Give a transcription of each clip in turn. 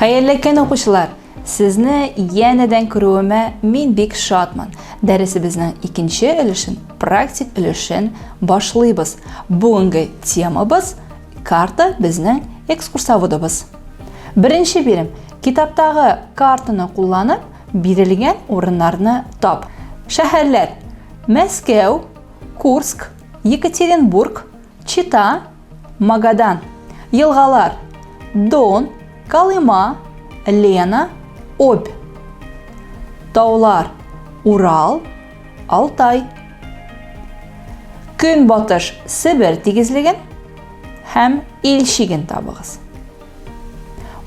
Хәерле көн укучылар. Сезне янәдән күрүемә мин бик шатман. Дәресебезнең икенче өлешен, практик өлешен башлыйбыз. Бүгенге темабыз карта безнең экскурсоводыбыз. Беренче бирем. Китаптагы картаны кулланып, бирелгән урыннарны тап. Шәһәрләр: Мәскәү, Курск, Екатеринбург, Чита, Магадан. Елгалар: Дон, Колыма, Лена, Обь. Таулар: Урал, Алтай. Көнбатыш Себер тигезлеген һәм Илчиген табыгыз.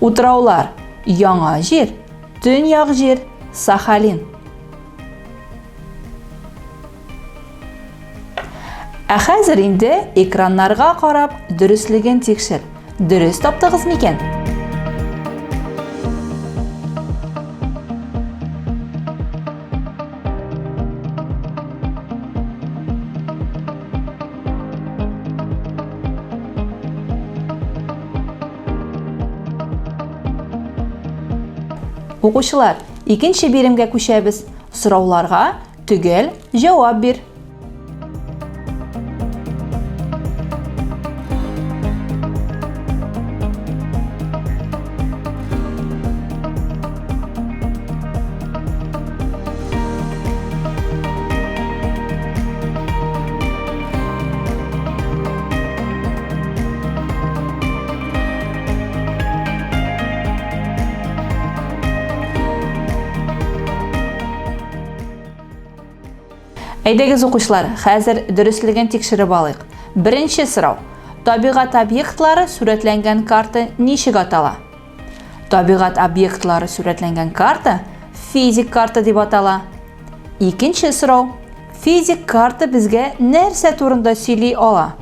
Утраулар: Яңа җир, Төньяк җир, Сахалин. Ә хәзер инде экраннарга карап дөрестлеген тикшер. Дөрес таптыгыз микән? Укучылар, икенче биремгә күчәбез. Сорауларга төгәл җавап бир. Әйдәгез укучылар, хәзер дөрестлеген тикшереп алыйк. Беренче сорау. Табигать объектлары сүрәтләнгән карта ничек атала? Табигать объектлары сүрәтләнгән карта физик карта дип атала. Икенче сорау. Физик карта безгә нәрсә турында сөйли ала?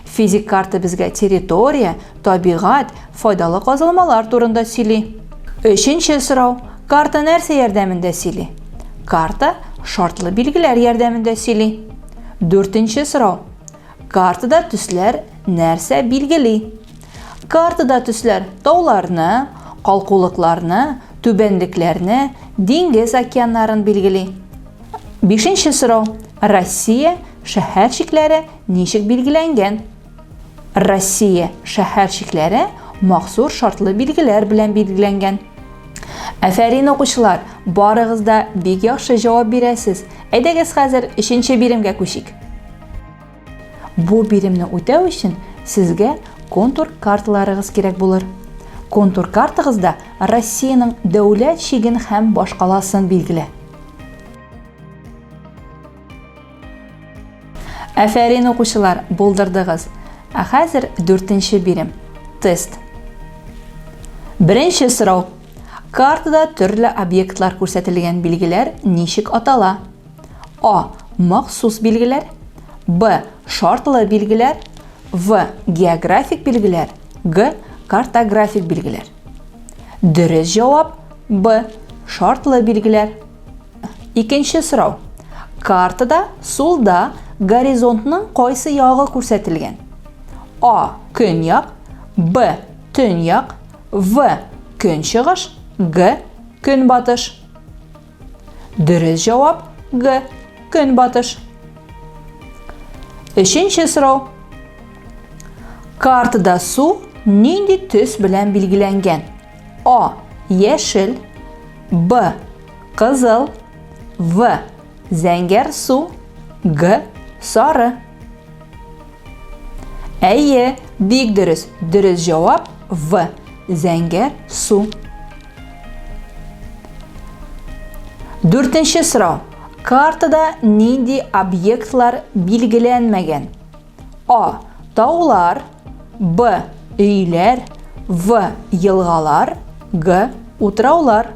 Физик карта безгә территория, табигать, файдалы казылмалар турында сөйли. Өченче сорау. Карта нәрсә ярдәмендә сөйли? Карта шартлы билгеләр ярдәмендә сөйли. Дүртенче сорау. Картада төсләр нәрсә билгели? Картада төсләр тауларны, калкулыкларны, түбәнлекләрне, диңгез океаннарын билгели. Бишенче сорау. Россия шәһәр чикләре ничек билгеләнгән? Россия шәһәр чикләре махсус шартлы билгеләр белән билгеләнгән. Афәрин укучылар, барыгыз да бик яхшы җавап бирәсез. Әйдәгез хәзер 3нче биремгә күчик. Бу биремне үтәү өчен сезгә контур карталарыгыз кирәк булыр. Контур картагызда Россиянең дәүләт чиген һәм башкаласын билгелә. Афәрин укучылар, булдырдыгыз. Ә хәзер 4нче бирем. Тест. Беренче сорау. Картада төрле объектлар күрсәтелгән билгеләр ничек атала? А. Махсус билгеләр. Б. Шартлы билгеләр. В. Географик билгеләр. Г. Картографик билгеләр. Дөрес җавап Б. Шартлы билгеләр. Икенче сорау. Картада сулда горизонтның кайсы ягы күрсәтелгән? А. Көньяк. Б. Төньяк. В. Көнчыгыш. Г. Көнбатыш. Дөрес җавап Г. Көнбатыш. Өченче сорау. Картада су нинди төс белән билгеләнгән? А. Яшел. Б. Кызыл. В. Зәңгәр су. Г. Сары. Әйе, бик дөрес. Дөрес җавап В. Зәңгәр су. Дүртенче сорау. Картада нинди объектлар билгеләнмәгән? А. Таулар. Б. Өйләр. В. Елгалар. Г. Утраулар.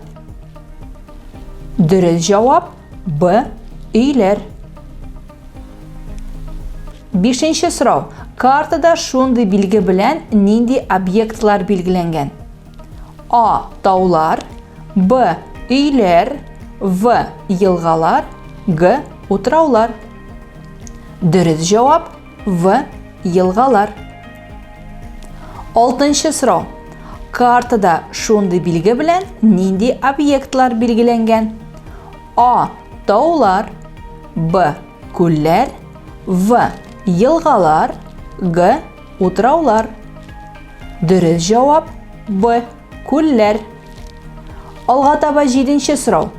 Дөрес җавап Б. Өйләр. Бишенче сорау. Картада шундый билге белән нинди объектлар билгеләнгән? А. Таулар. Б. Өйләр. В. Елгалар. Г. Утраулар. Дөрес җавап В. Елгалар. Алтынчы сорау. Картада шундый билге белән нинди объектлар билгеләнгән? А. Таулар, Б. Күлләр, В. Елгалар, Г. Утраулар. Дөрес җавап Б. Күлләр. Алга таба 7нче сорау.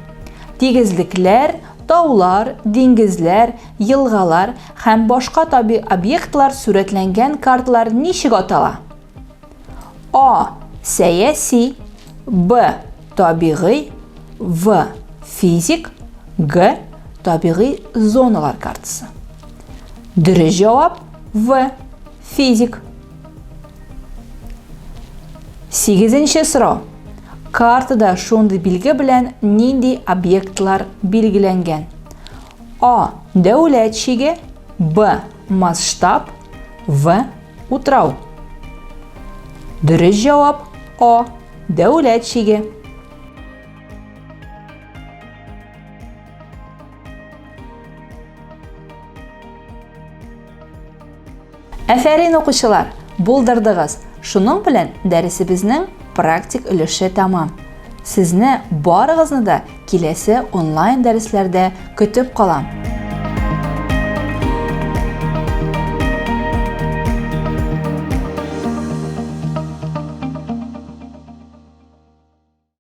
Тигезлекләр, таулар, диңгезләр, елгалар һәм башка табигый объектлар сурәтләнгән карталар ничек атала? А. Сәяси, Б. Табигый, В. Физик, Г. Табигый зоналар картасы. Дөрес җавап В. Физик. 8нче сорау. Картада шундый билге белән нинди объектлар билгеләнгән? А. Дәүләт шиге, Б. Масштаб, В. Утрау. Дөрес җавап А. Дәүләт шиге. Афәрин укучылар, булдырдыгыз. Шуның белән дәресебезнең практик өлеше тамам. Сезне барыгызны да киләсе онлайн дәресләрдә көтеп калам.